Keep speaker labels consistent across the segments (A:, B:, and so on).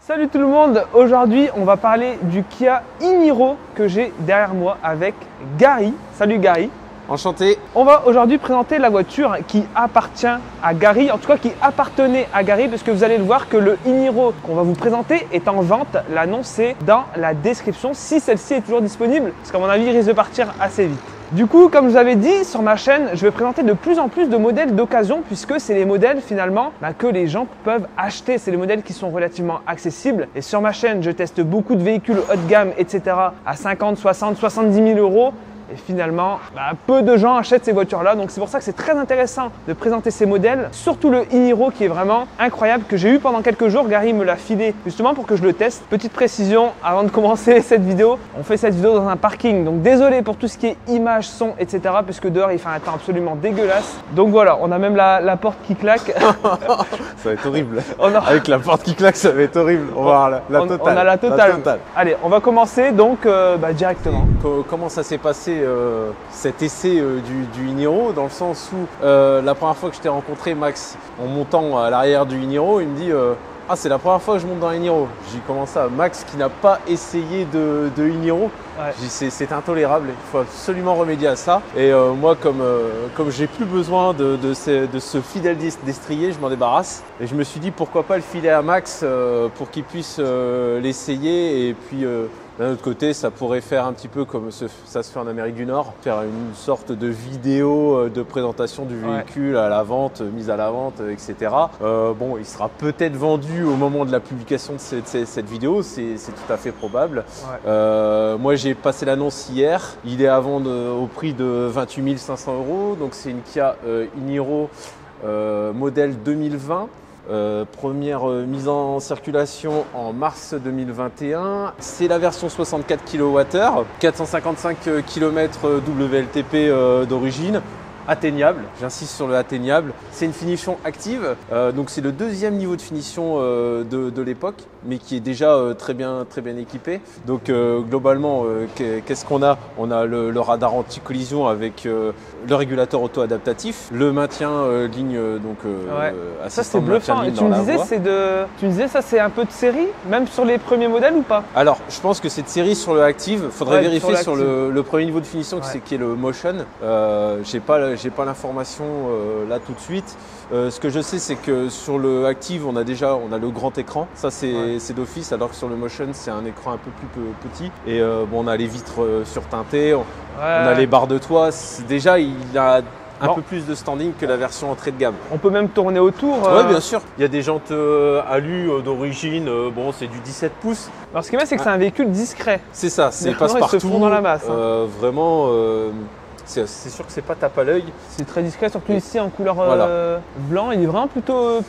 A: Salut tout le monde, aujourd'hui on va parler du Kia e-Niro que j'ai derrière moi avec Gary. Salut Gary.
B: Enchanté.
A: On va aujourd'hui présenter la voiture qui appartient à Gary, en tout cas qui appartenait à Gary, parce que vous allez le voir que le e-Niro qu'on va vous présenter est en vente. L'annonce est dans la description si celle-ci est toujours disponible, parce qu'à mon avis il risque de partir assez vite. Du coup, comme je vous avais dit sur ma chaîne, je vais présenter de plus en plus de modèles d'occasion puisque c'est les modèles finalement que les gens peuvent acheter. C'est les modèles qui sont relativement accessibles. Et sur ma chaîne, je teste beaucoup de véhicules haut de gamme, etc. à 50, 60, 70 000 euros. Et finalement, peu de gens achètent ces voitures-là. Donc c'est pour ça que c'est très intéressant de présenter ces modèles. Surtout le e-Niro qui est vraiment incroyable, que j'ai eu pendant quelques jours. Gary me l'a filé justement pour que je le teste. Petite précision avant de commencer cette vidéo. On fait cette vidéo dans un parking. Donc désolé pour tout ce qui est image, son, etc. Puisque dehors il fait un temps absolument dégueulasse. Donc voilà, on a même la porte qui claque.
B: Ça va être horrible. Avec la porte qui claque, ça va être horrible. On va avoir la totale.
A: On a la totale. Allez, on va commencer donc directement.
B: Comment ça s'est passé cet essai du e-Niro, dans le sens où la première fois que je t'ai rencontré, Max, en montant à l'arrière du e-Niro, il me dit ah, c'est la première fois que je monte dans un e-Niro. J'ai dit comment ça, Max qui n'a pas essayé de e-Niro. Ouais. J'ai dit c'est intolérable, il faut absolument remédier à ça. Et moi, comme j'ai plus besoin de ce fidèle destrier, je m'en débarrasse. Et je me suis dit pourquoi pas le filer à Max pour qu'il puisse l'essayer. Et puis d'un autre côté, ça pourrait faire un petit peu comme ça se fait en Amérique du Nord, faire une sorte de vidéo de présentation du véhicule à la vente, mise à la vente, etc. Bon, il sera peut-être vendu au moment de la publication de cette vidéo, c'est tout à fait probable. Ouais. Moi, j'ai passé l'annonce hier. Il est à vendre au prix de 28 500 €. Donc, c'est une Kia e-Niro modèle 2020. Première mise en circulation en mars 2021. C'est la version 64 kWh, 455 km WLTP d'origine. Atteignable, j'insiste sur le atteignable. C'est une finition active, donc c'est le deuxième niveau de finition de l'époque, mais qui est déjà très bien équipé. Donc globalement, qu'est-ce qu'on a? On a le radar anti-collision avec le régulateur auto-adaptatif, le maintien ligne, donc
A: assistant de maintien de ligne dans la voie. Tu me disais ça c'est un peu de série, même sur les premiers modèles ou pas? Alors,
B: je pense que c'est de série sur le Active. Faudrait vérifier sur le premier niveau de finition qui est le Motion. J'ai pas l'information là tout de suite. Ce que je sais, c'est que sur le Active, on a le grand écran. Ça, c'est d'office, alors que sur le Motion, c'est un écran un peu plus petit. Et bon, on a les vitres surteintées, on a les barres de toit. Déjà, il a un peu plus de standing que la version entrée de gamme.
A: On peut même tourner autour.
B: Oui, bien sûr. Il y a des jantes alu d'origine. Bon, c'est du 17 pouces.
A: Alors, ce qui est bien, c'est que c'est un véhicule discret.
B: C'est ça, c'est passe-partout.
A: Ils se font dans la masse.
B: Vraiment. C'est sûr que c'est pas tape à l'œil.
A: C'est très discret, surtout ici en couleur blanc. Il est vraiment plutôt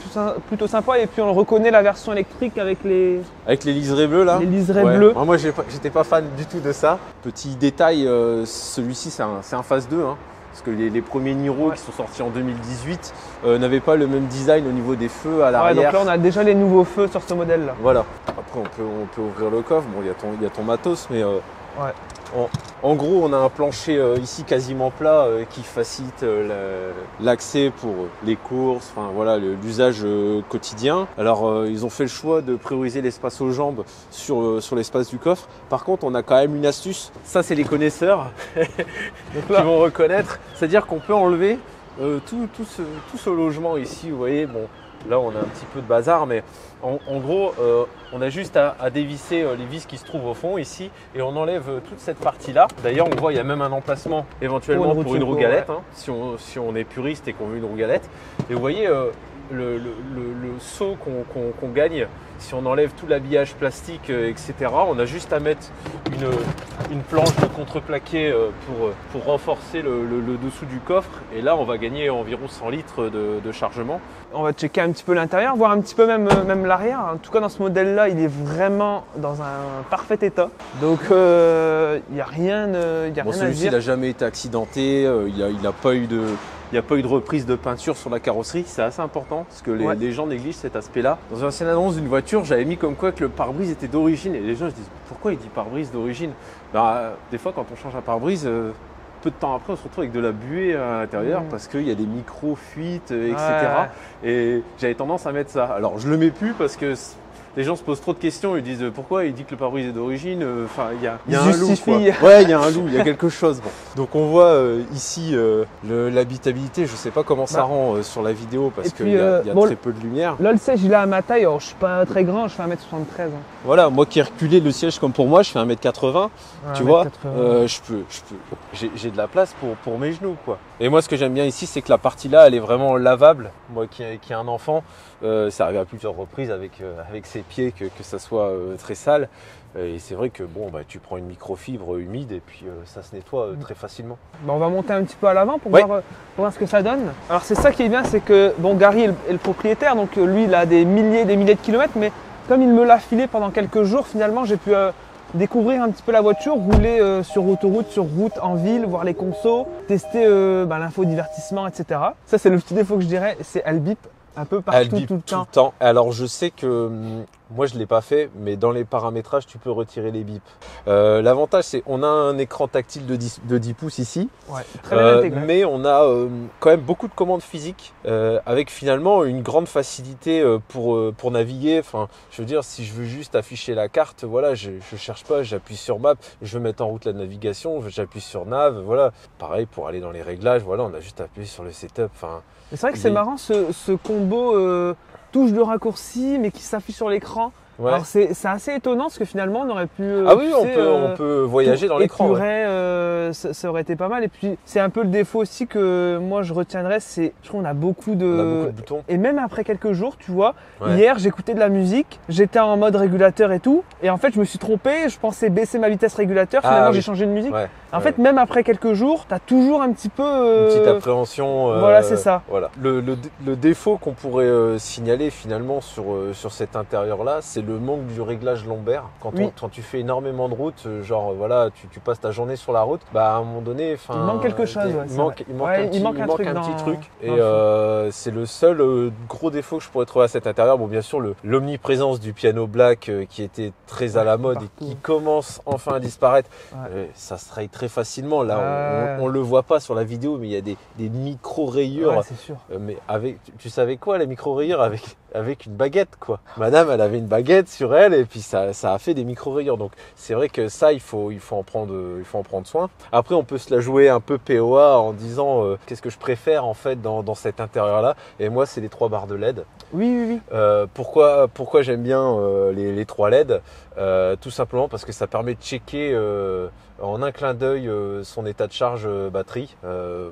A: sympa. Et puis on reconnaît la version électrique avec les
B: liserés bleus là.
A: Les liserés bleus.
B: Moi j'étais pas fan du tout de ça. Petit détail, celui-ci c'est un phase 2. Hein, parce que les premiers Niro qui sont sortis en 2018 n'avaient pas le même design au niveau des feux à l'arrière.
A: Donc là on a déjà les nouveaux feux sur ce modèle là.
B: Voilà. Après on peut ouvrir le coffre. Bon, il y a ton matos, mais en gros, on a un plancher ici quasiment plat qui facilite l'accès pour les courses, enfin voilà, l'usage quotidien. Alors, ils ont fait le choix de prioriser l'espace aux jambes sur l'espace du coffre. Par contre, on a quand même une astuce. Ça, c'est les connaisseurs qui vont reconnaître. C'est-à-dire qu'on peut enlever tout ce logement ici. Vous voyez, bon. Là, on a un petit peu de bazar, mais en gros, on a juste à dévisser les vis qui se trouvent au fond ici et on enlève toute cette partie-là. D'ailleurs, on voit il y a même un emplacement éventuellement pour une roue galette, hein, si on est puriste et qu'on veut une roue galette. Et vous voyez le saut qu'on gagne si on enlève tout l'habillage plastique, etc. On a juste à mettre une planche de contreplaqué pour renforcer le dessous du coffre. Et là, on va gagner environ 100 litres de chargement.
A: On va checker un petit peu l'intérieur, voir un petit peu même l'arrière. En tout cas, dans ce modèle-là, il est vraiment dans un parfait état. Donc, il n'y a rien à dire.
B: Celui-ci, il n'a jamais été accidenté. Il n'a pas eu de reprise de peinture sur la carrosserie, c'est assez important parce que les gens négligent cet aspect-là. Dans une ancienne annonce d'une voiture, j'avais mis comme quoi que le pare-brise était d'origine et les gens se disent pourquoi il dit pare-brise d'origine? Des fois, quand on change un pare-brise, peu de temps après, on se retrouve avec de la buée à l'intérieur parce qu'il y a des micro-fuites, etc. Et j'avais tendance à mettre ça. Alors, je le mets plus parce que les gens se posent trop de questions, ils disent pourquoi il dit que le pare-brise est d'origine, enfin il y a
A: Il
B: un loup
A: justifie.
B: quoi. Ouais, il y a un loup, il y a quelque chose. Bon. Donc on voit ici l'habitabilité, je sais pas comment ça rend sur la vidéo parce qu'il y a très peu de lumière.
A: Là le siège il est à ma taille, alors je suis pas très grand, je fais 1m73. Hein.
B: Voilà, moi qui ai reculé le siège comme pour moi, je fais 1m80, tu vois, j'ai de la place pour mes genoux quoi. Et moi ce que j'aime bien ici c'est que la partie là elle est vraiment lavable. Moi qui ai un enfant, c'est arrivé à plusieurs reprises avec ses pieds que ça soit très sale. Et c'est vrai que bon, bah, tu prends une microfibre humide et puis ça se nettoie très facilement.
A: Bah, on va monter un petit peu à l'avant pour voir ce que ça donne. Alors c'est ça qui est bien, c'est que bon, Gary est le propriétaire, donc lui il a des milliers de kilomètres, mais comme il me l'a filé pendant quelques jours, finalement j'ai pu découvrir un petit peu la voiture, rouler sur autoroute, sur route, en ville, voir les consos, tester l'infodivertissement, etc. Ça c'est le petit défaut que je dirais, c'est elle bip un peu partout,
B: elle bip
A: tout le temps.
B: Alors je sais que moi je ne l'ai pas fait, mais dans les paramétrages tu peux retirer les bips. L'avantage c'est qu'on a un écran tactile de 10 pouces ici,
A: ouais, très bien intégré.
B: Mais on a quand même beaucoup de commandes physiques avec finalement une grande facilité pour naviguer. Enfin, je veux dire, si je veux juste afficher la carte, voilà, je cherche pas, j'appuie sur map, je veux mettre en route la navigation, j'appuie sur nav, voilà. Pareil pour aller dans les réglages, voilà, on a juste appuyé sur le setup. Enfin,
A: c'est vrai que c'est marrant ce combo touche de raccourci mais qui s'affiche sur l'écran. Ouais. Alors c'est assez étonnant parce que finalement on aurait pu
B: on peut voyager dans l'écran.
A: Ça aurait été pas mal. Et puis c'est un peu le défaut aussi que moi je retiendrais, c'est je trouve on a beaucoup de
B: boutons.
A: Et même après quelques jours, tu vois, hier j'écoutais de la musique, j'étais en mode régulateur et tout, et en fait je me suis trompé, je pensais baisser ma vitesse régulateur, finalement j'ai changé de musique. En fait même après quelques jours, t'as toujours un petit peu
B: une petite appréhension.
A: Voilà, c'est ça.
B: Voilà. Le défaut qu'on pourrait signaler finalement sur cet intérieur là, c'est le manque du réglage lombaire. Quand tu fais énormément de route, genre voilà, tu passes ta journée sur la route, bah à un moment donné,
A: il manque quelque chose.
B: Il manque un petit truc. Et c'est le seul gros défaut que je pourrais trouver à cet intérieur. Bon, bien sûr, l'omniprésence du piano black qui était très à la mode et qui commence enfin à disparaître. Ça se raye très facilement. Là, on le voit pas sur la vidéo, mais il y a des micro rayures.
A: Ouais, c'est sûr.
B: Mais tu savais quoi, la micro rayures avec une baguette, quoi. Madame, elle avait une baguette sur elle et puis ça a fait des micro rayures. Donc c'est vrai que ça, il faut en prendre soin. Après, on peut se la jouer un peu POA en disant qu'est-ce que je préfère en fait dans cet intérieur-là. Et moi, c'est les 3 barres de LED.
A: Oui.
B: Pourquoi j'aime bien les 3 LED tout simplement parce que ça permet de checker en un clin d'œil son état de charge batterie.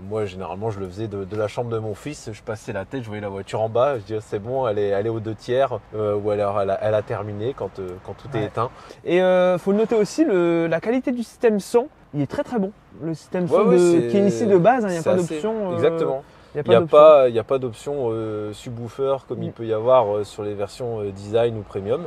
B: Moi, généralement, je le faisais de la chambre de mon fils. Je passais la tête, je voyais la voiture en bas. Je disais c'est bon, elle est aux 2/3 ou alors elle a terminé quand tout est éteint.
A: Et faut le noter aussi, la qualité du système son, il est très très bon. Le système son qui est ici de base, il n'y a pas d'option.
B: Exactement. Il n'y a pas d'option subwoofer comme il peut y avoir sur les versions design ou premium.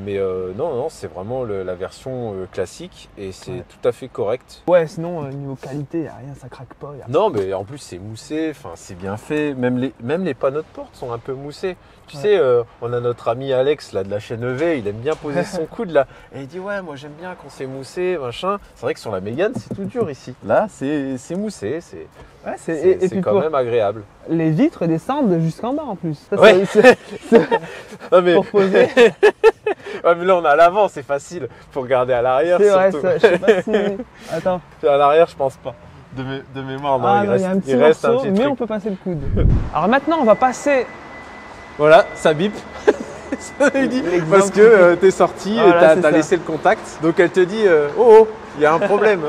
B: Mais non, c'est vraiment la version classique et c'est tout à fait correct.
A: Ouais, sinon niveau qualité, il n'y a rien, ça craque pas.
B: Non, mais en plus c'est moussé, c'est bien fait. Même les panneaux de porte sont un peu moussés. Tu sais, on a notre ami Alex là de la chaîne EV, il aime bien poser son coude là. Et il dit ouais, moi j'aime bien quand c'est moussé, machin. C'est vrai que sur la Mégane, c'est tout dur ici. Là, c'est moussé, c'est quand même agréable.
A: Les vitres descendent jusqu'en bas en plus. Ça,
B: mais...
A: Pour poser.
B: Ouais, mais là on est à l'avant, c'est facile. Faut regarder à l'arrière.
A: C'est vrai, ça, je sais pas si. Attends.
B: À l'arrière, je pense pas. De mémoire, non, il reste un petit
A: mais
B: truc.
A: on peut passer le coude. Alors maintenant, on va passer.
B: Voilà, ça bip. Parce que t'es sorti, t'as laissé le contact. Donc elle te dit oh, il y a un problème.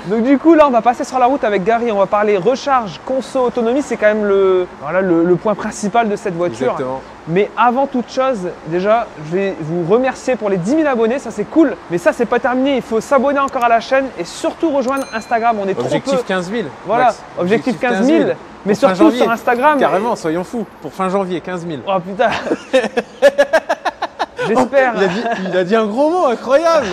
A: Donc du coup là on va passer sur la route avec Gary, on va parler recharge, conso, autonomie, c'est quand même le point principal de cette voiture.
B: Exactement.
A: Mais avant toute chose, déjà je vais vous remercier pour les 10 000 abonnés, ça c'est cool. Mais ça c'est pas terminé, il faut s'abonner encore à la chaîne et surtout rejoindre Instagram, on est
B: objectif
A: trop peu.
B: 15 000.
A: Voilà,
B: Max.
A: objectif 15 000. Mais surtout sur Instagram.
B: Carrément, soyons fous, pour fin janvier, 15 000.
A: Oh putain. J'espère.
B: Il a dit un gros mot incroyable.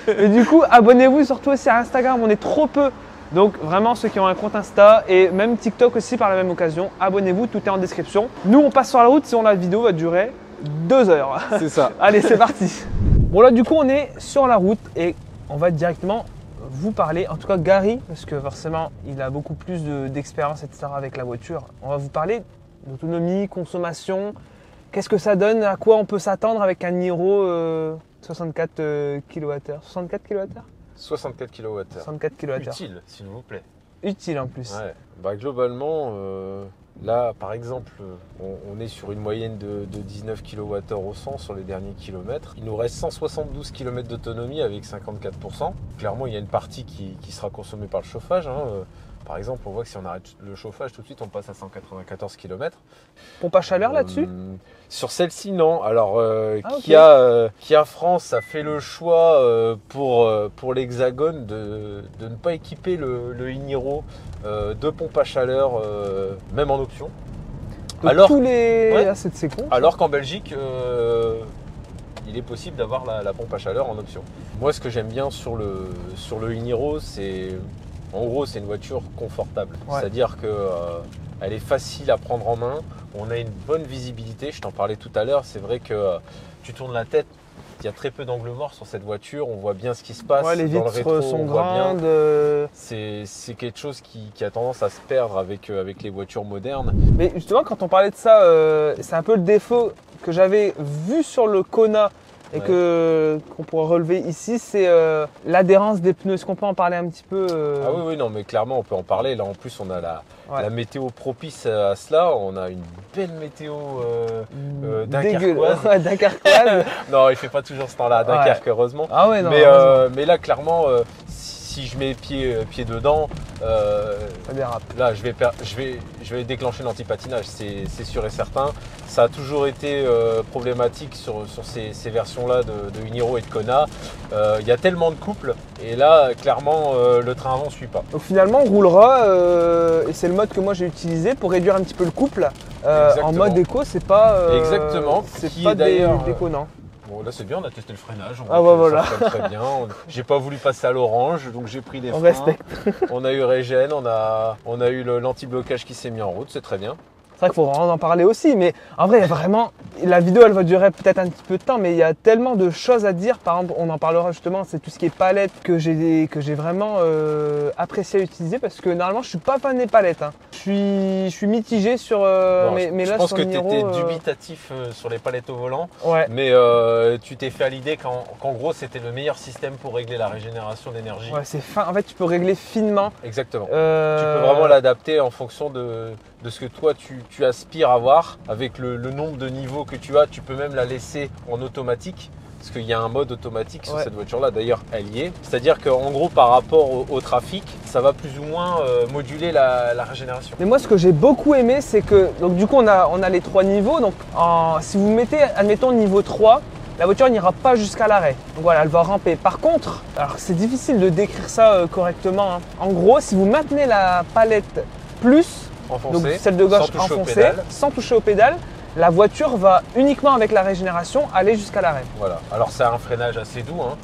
A: Et du coup, abonnez-vous surtout aussi à Instagram, on est trop peu. Donc vraiment ceux qui ont un compte Insta et même TikTok aussi par la même occasion, abonnez-vous, tout est en description. Nous on passe sur la route, sinon la vidéo va durer 2 heures.
B: C'est ça.
A: Allez, c'est parti. Bon là du coup on est sur la route et on va directement vous parler, en tout cas Gary, parce que forcément il a beaucoup plus d'expérience etc. avec la voiture. On va vous parler d'autonomie, consommation Qu'est-ce que ça donne? À quoi on peut s'attendre avec un Niro 64 kWh? 64 kWh
B: 64 kWh.
A: 64 kWh.
B: Utile, s'il vous plaît.
A: Utile en plus.
B: Ouais. Bah, globalement, là, par exemple, on est sur une moyenne de 19 kWh au 100 sur les derniers kilomètres. Il nous reste 172 km d'autonomie avec 54%. Clairement, il y a une partie qui sera consommée par le chauffage. Par exemple, on voit que si on arrête le chauffage, tout de suite, on passe à 194 km.
A: Pompe à chaleur là-dessus?
B: Sur celle-ci, non. Alors,
A: okay.
B: Kia France a fait le choix pour l'Hexagone de ne pas équiper le e-Niro de pompe à chaleur, même en option.
A: Donc
B: alors,
A: tous les...
B: ouais,
A: ah, c'est con.
B: alors qu'en Belgique, il est possible d'avoir la pompe à chaleur en option. Moi, ce que j'aime bien sur le e-Niro, c'est... En gros, c'est une voiture confortable. Ouais. C'est-à-dire qu'elle est facile à prendre en main. On a une bonne visibilité. Je t'en parlais tout à l'heure. C'est vrai que tu tournes la tête. Il y a très peu d'angles morts sur cette voiture. On voit bien ce qui se passe.
A: Ouais, les vitres
B: dans le rétro,
A: sont grandes.
B: C'est quelque chose qui a tendance à se perdre avec les voitures modernes.
A: Mais justement, quand on parlait de ça, c'est un peu le défaut que j'avais vu sur le Kona et qu'on pourrait relever ici, c'est l'adhérence des pneus. Est-ce qu'on peut en parler un petit peu
B: Ah oui, non, mais clairement, on peut en parler. Là, en plus, on a la météo propice à cela. On a une belle météo dunkerquoise.
A: Ouais, dunkerquoise.
B: Non, il fait pas toujours ce temps-là à Dunkerque, heureusement.
A: Ah ouais, non.
B: Mais là, clairement, si je mets pied dedans,
A: ça dérape.
B: Là, je vais déclencher l'anti-patinage, c'est sûr et certain. Ça a toujours été problématique sur ces versions-là de e-Niro et de Kona. Il y a tellement de couples et là, clairement, le train avant ne suit pas.
A: Donc finalement, on roulera et c'est le mode que moi j'ai utilisé pour réduire un petit peu le couple. En mode éco, c'est pas.
B: Exactement.
A: C'est pas déconnant.
B: Bon, là c'est bien, on a testé le freinage.
A: Voilà.
B: Ça freine très bien. J'ai pas voulu passer à l'orange, donc j'ai pris des freins.
A: On respecte.
B: On a eu régène, on a eu l'anti-blocage qui s'est mis en route, c'est très bien.
A: C'est vrai qu'il faut vraiment en parler aussi, mais en vrai, vraiment, la vidéo, elle va durer peut-être un petit peu de temps, mais il y a tellement de choses à dire. Par exemple, on en parlera justement, c'est tout ce qui est palette que j'ai vraiment apprécié à utiliser parce que normalement, je suis pas fan des palettes. Hein. Je suis mitigé sur.
B: Mais
A: là,
B: je pense
A: sur
B: que
A: tu
B: étais dubitatif sur les palettes au volant,
A: ouais.
B: Mais tu t'es fait à l'idée qu'en gros, c'était le meilleur système pour régler la régénération d'énergie.
A: Ouais, c'est fin. En fait, tu peux régler finement.
B: Exactement. Tu peux vraiment l'adapter en fonction de ce que toi tu aspires à avoir. Avec le nombre de niveaux que tu as, tu peux même la laisser en automatique. Parce qu'il y a un mode automatique sur cette voiture-là, d'ailleurs elle y est. C'est-à-dire qu'en gros par rapport au trafic, ça va plus ou moins moduler la régénération.
A: Mais moi ce que j'ai beaucoup aimé, c'est que donc du coup on a les 3 niveaux. Donc si vous mettez, admettons niveau 3, la voiture n'ira pas jusqu'à l'arrêt. Donc voilà, elle va ramper. Par contre, alors c'est difficile de décrire ça correctement. Hein. En gros, si vous maintenez la palette plus,
B: enfoncée,
A: donc celle de gauche enfoncée, sans toucher aux pédales, la voiture va uniquement avec la régénération aller jusqu'à l'arrêt.
B: Voilà, alors c'est un freinage assez doux, hein,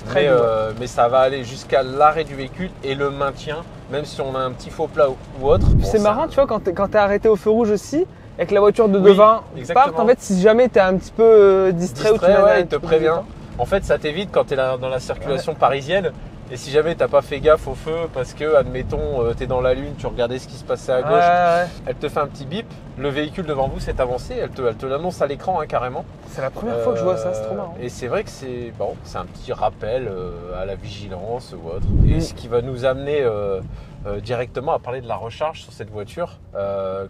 A: mais
B: ça va aller jusqu'à l'arrêt du véhicule et le maintien, même si on a un petit faux plat ou autre.
A: Bon, c'est marrant, tu vois, quand tu es arrêté au feu rouge aussi, avec la voiture de devant part, en fait, si jamais tu es un petit peu distrait ou tu
B: il te prévient. En fait, ça t'évite quand tu es dans la circulation parisienne. Et si jamais t'as pas fait gaffe au feu parce que, admettons, t'es dans la lune, tu regardais ce qui se passait à gauche, elle te fait un petit bip, le véhicule devant vous s'est avancé, elle te l'annonce à l'écran carrément.
A: C'est la première fois que je vois ça, c'est trop marrant.
B: Et c'est vrai que c'est un petit rappel à la vigilance ou autre. Et ce qui va nous amener directement à parler de la recharge sur cette voiture.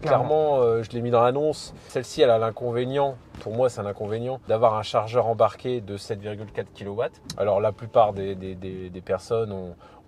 B: Clairement, je l'ai mis dans l'annonce, celle-ci elle a l'inconvénient, pour moi c'est un inconvénient, d'avoir un chargeur embarqué de 7,4 kW. Alors la plupart des personnes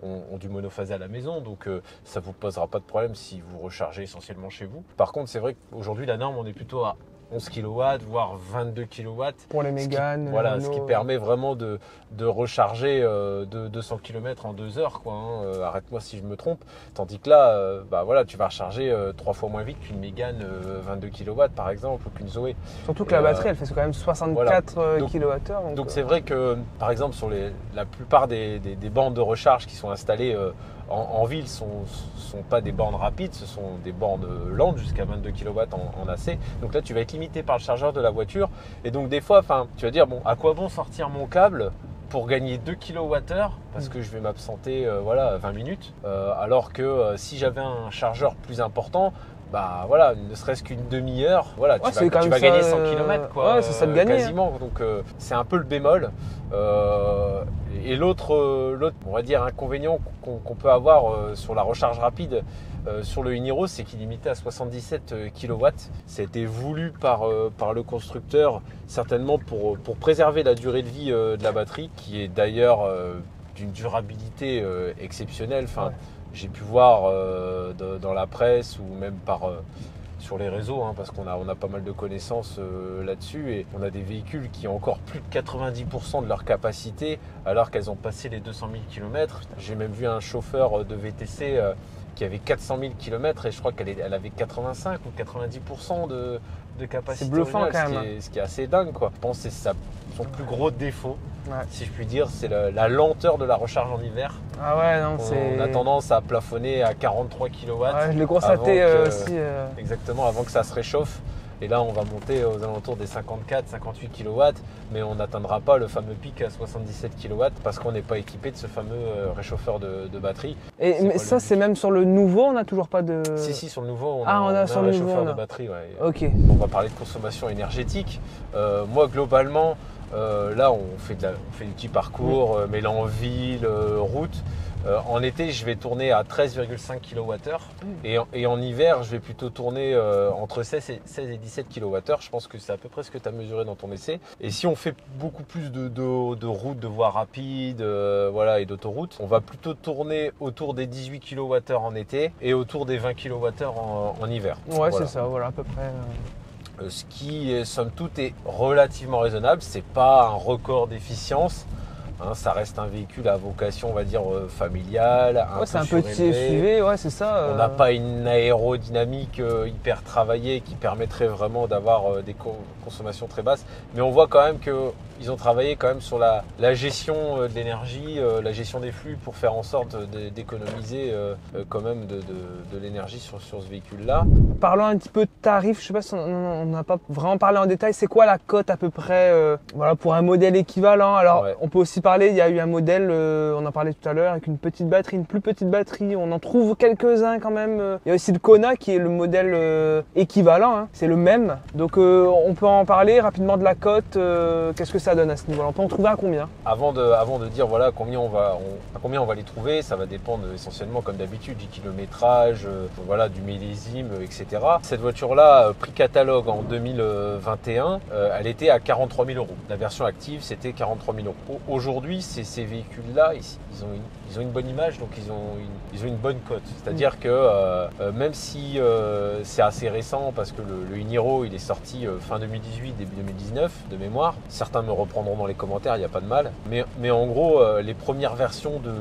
B: ont du monophasé à la maison, donc ça ne vous posera pas de problème si vous rechargez essentiellement chez vous. Par contre, c'est vrai qu'aujourd'hui, la norme, on est plutôt à 11 kW, voire 22 kW.
A: Pour les Mégane.
B: Voilà, ce qui permet vraiment de recharger de 200 km en 2 heures. Quoi, hein. Arrête-moi si je me trompe. Tandis que là, voilà, tu vas recharger 3 fois moins vite qu'une Mégane 22 kW par exemple, ou qu'une Zoé.
A: Surtout que la batterie, elle fait quand même 64 kWh.
B: Donc c'est vrai que, par exemple, sur la plupart des bornes de recharge qui sont installées en ville, sont pas des bornes rapides, ce sont des bornes lentes jusqu'à 22 kW en AC. Donc là, tu vas être limité par le chargeur de la voiture. Et donc des fois, tu vas dire, bon, à quoi bon sortir mon câble pour gagner 2 kWh parce que je vais m'absenter 20 minutes. Alors que si j'avais un chargeur plus important, bah voilà, ne serait-ce qu'une demi-heure, voilà,
A: Ouais,
B: tu vas gagner 100 km quoi,
A: ouais, c'est ça de gagner.
B: quasiment. Donc c'est un peu le bémol. Et l'autre, on va dire, inconvénient qu'on peut avoir sur la recharge rapide sur le Iniro, c'est qu'il est limité à 77 kW. Ça a été voulu par le constructeur, certainement pour préserver la durée de vie de la batterie, qui est d'ailleurs d'une durabilité exceptionnelle. Enfin, ouais. J'ai pu voir dans la presse ou même sur les réseaux, hein, parce qu'on a pas mal de connaissances là-dessus, et on a des véhicules qui ont encore plus de 90% de leur capacité alors qu'elles ont passé les 200 000 km. J'ai même vu un chauffeur de VTC qui avait 400 000 km et je crois qu'elle avait 85 ou 90% de capacité.
A: C'est bluffant quand même.
B: Ce qui est assez dingue, quoi. Je pense que c'est son plus gros défaut,
A: ouais.
B: Si je puis dire, c'est la lenteur de la recharge en hiver.
A: Ah ouais, non,
B: on a tendance à plafonner à 43 kW.
A: Ouais, je l'ai constaté aussi.
B: Exactement, avant que ça se réchauffe. Et là, on va monter aux alentours des 54-58 kW, mais on n'atteindra pas le fameux pic à 77 kW parce qu'on n'est pas équipé de ce fameux réchauffeur de batterie.
A: Mais ça, c'est même sur le nouveau, on n'a toujours pas de...
B: Si, sur le nouveau, on
A: a
B: un
A: sur le
B: réchauffeur
A: nouveau,
B: de batterie. Ouais.
A: Ok.
B: On va parler de consommation énergétique. Moi, globalement, là, on fait du petit parcours, mêlant ville, route. En été, je vais tourner à 13,5 kWh et en hiver, je vais plutôt tourner entre 16 et 17 kWh. Je pense que c'est à peu près ce que tu as mesuré dans ton essai. Et si on fait beaucoup plus de routes, de voies rapides voilà, et d'autoroutes, on va plutôt tourner autour des 18 kWh en été et autour des 20 kWh en hiver.
A: Ouais, voilà. C'est ça, voilà, à peu près.
B: Ce qui, somme toute, est relativement raisonnable. C'est pas un record d'efficience. Hein, ça reste un véhicule à vocation, on va dire, familiale.
A: C'est un petit SUV, ouais, c'est ça.
B: On n'a pas une aérodynamique hyper travaillée qui permettrait vraiment d'avoir des consommations très basses. Mais on voit quand même qu'ils ont travaillé quand même sur la gestion de l'énergie, la gestion des flux pour faire en sorte d'économiser quand même de l'énergie sur ce véhicule-là.
A: Parlons un petit peu de tarifs. Je sais pas si on n'a pas vraiment parlé en détail. C'est quoi la cote à peu près voilà, pour un modèle équivalent? Alors, ouais. On peut aussi parler, il y a eu un modèle, on en parlait tout à l'heure, avec une petite batterie, une plus petite batterie. On en trouve quelques-uns quand même. Il y a aussi le Kona qui est le modèle équivalent, hein. C'est le même. Donc on peut en parler rapidement de la cote. Qu'est-ce que ça donne à ce niveau-là? On peut en trouver à combien? Avant de dire voilà combien on va les trouver, ça va dépendre essentiellement comme d'habitude du kilométrage, voilà, du millésime, etc. Cette voiture-là, prix catalogue en 2021, elle était à 43 000 €. La version active, c'était 43 000 €. Aujourd'hui, ces véhicules-là, ils ont une bonne image, donc ils ont une bonne cote. C'est-à-dire que même si c'est assez récent, parce que le Iniro, il est sorti fin 2018, début 2019, de mémoire. Certains me reprendront dans les commentaires, il n'y a pas de mal. Mais en gros, les premières versions de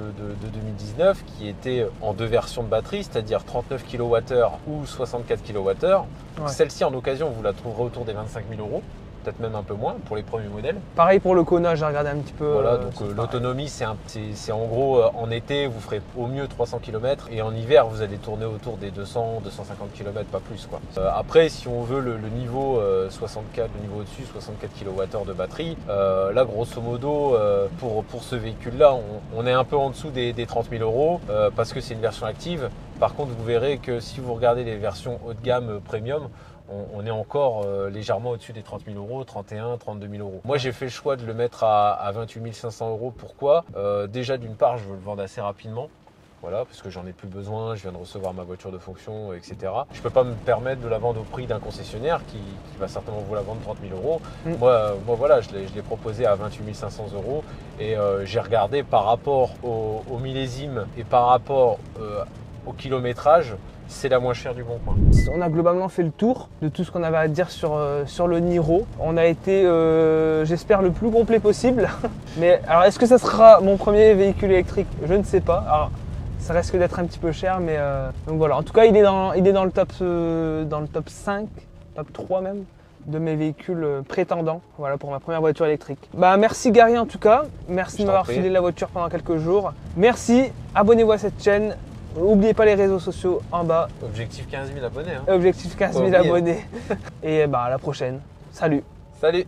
A: 2019, qui étaient en deux versions de batterie, c'est-à-dire 39 kWh ou 64 kWh, ouais. Celle-ci, en occasion, vous la trouverez autour des 25 000 €. Peut-être même un peu moins pour les premiers modèles. Pareil pour le Kona, j'ai regardé un petit peu. Voilà, donc l'autonomie, c'est en gros, en été, vous ferez au mieux 300 km et en hiver, vous allez tourner autour des 200, 250 km, pas plus, quoi. Après, si on veut le niveau 64, le niveau au-dessus, 64 kWh de batterie, là, grosso modo, pour ce véhicule-là, on est un peu en dessous des 30 000 € parce que c'est une version active. Par contre, vous verrez que si vous regardez les versions haut de gamme premium, on est encore légèrement au-dessus des 30 000 €, 31, 32 000 €. Moi, j'ai fait le choix de le mettre à 28 500 €. Pourquoi? Déjà, d'une part, je veux le vendre assez rapidement. Voilà, parce que j'en ai plus besoin, je viens de recevoir ma voiture de fonction, etc. Je ne peux pas me permettre de la vendre au prix d'un concessionnaire qui va certainement vous la vendre 30 000 €. Moi, voilà, je l'ai proposé à 28 500 € et j'ai regardé par rapport au millésime et par rapport au kilométrage. C'est la moins chère du bon coin. On a globalement fait le tour de tout ce qu'on avait à dire sur le Niro. On a été, j'espère, le plus complet possible. Mais alors, est-ce que ça sera mon premier véhicule électrique? Je ne sais pas. Alors, ça risque d'être un petit peu cher, mais donc voilà. En tout cas, il est dans le top 5, top 3 même, de mes véhicules prétendants. Voilà pour ma première voiture électrique. Bah, merci Gary en tout cas. Merci de m'avoir filé la voiture pendant quelques jours. Merci. Abonnez-vous à cette chaîne. N'oubliez pas les réseaux sociaux en bas. Objectif 15 000 abonnés. Hein. Objectif 15 000 abonnés. Et bah, à la prochaine. Salut. Salut.